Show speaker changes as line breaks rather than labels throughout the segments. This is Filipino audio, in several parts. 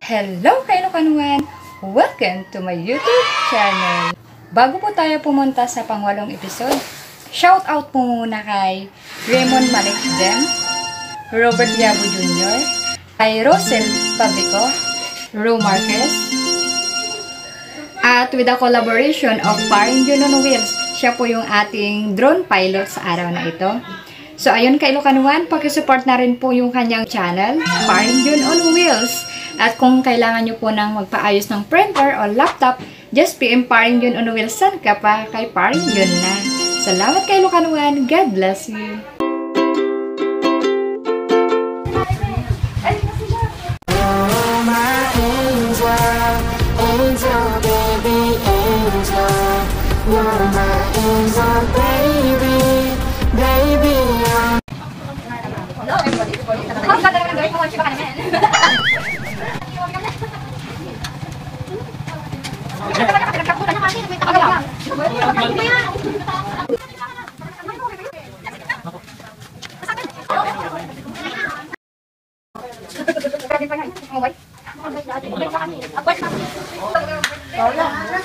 Hello Kailokanuan! Welcome to my YouTube channel! Bago po tayo pumunta sa pangwalong episode, shout out po muna kay Raymond Malikdem, Robert Yabo Jr., kay Rosel Fabrico, Ru Marquez, at with the collaboration of Paring Jun on Wheels, siya po yung ating drone pilot sa araw na ito. So ayun Kailokanuan, pakisupport na rin po yung kanyang channel, Paring Jun on Wheels. At kung kailangan nyo po ng magpaayos ng printer o laptop, just PM Paring Jun on Wheels. Saan ka pa? Kay Paring Jun na. Salamat Kailokanuan. God bless you.
Oh, my angel, angel, baby, angel. You're my angel, baby, baby.
Hello everybody. Ang ganda naman gawin ko. Siya ka naman.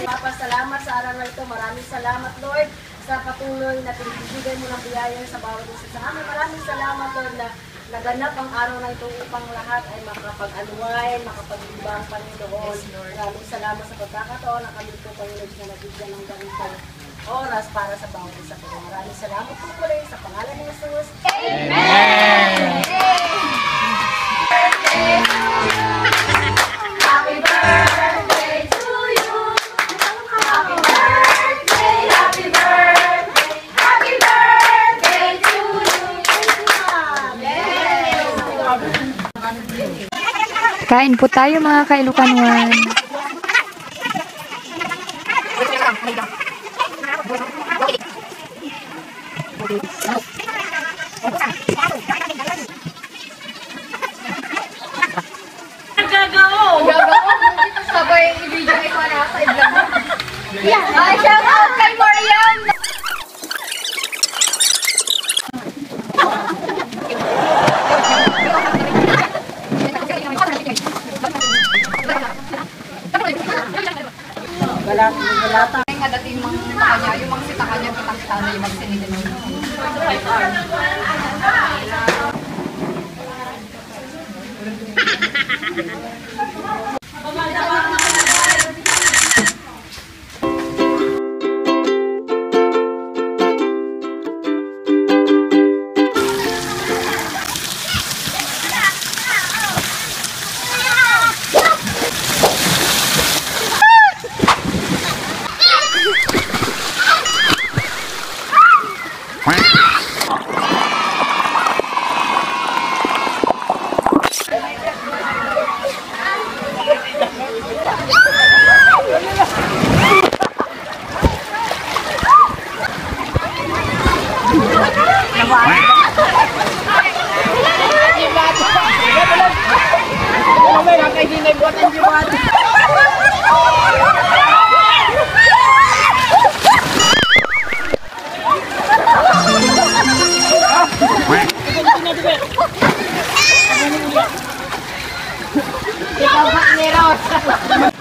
Papasalamat sa araw na ito. Maraming salamat, Lord, sa patuloy na pinibigay mo ng biyaya sa bawat isa sa amin. Maraming salamat, Lord, na naganap ang araw na ito upang lahat ay makapag-anuay, makapag-ibang Panginoon. Maraming salamat sa pagkakataon na kami po, Panginoon, na nabigyan ng ganitong oras para sa bawat isa po. Maraming salamat po po rin sa pangalan ni Jesus. Amen! Happy birthday to you! Happy birthday, happy birthday, happy birthday to you!
Kain po tayo mga Kailokanuan.
Sabay i-video ko na sa i-vlog mo. Ay, shout out kay Mariam! Galata.
Nga dati yung mga kanya, yung mga sita kanya, kitang-kita na yung magsinigin mo.
Ikaw ba ni Rosa?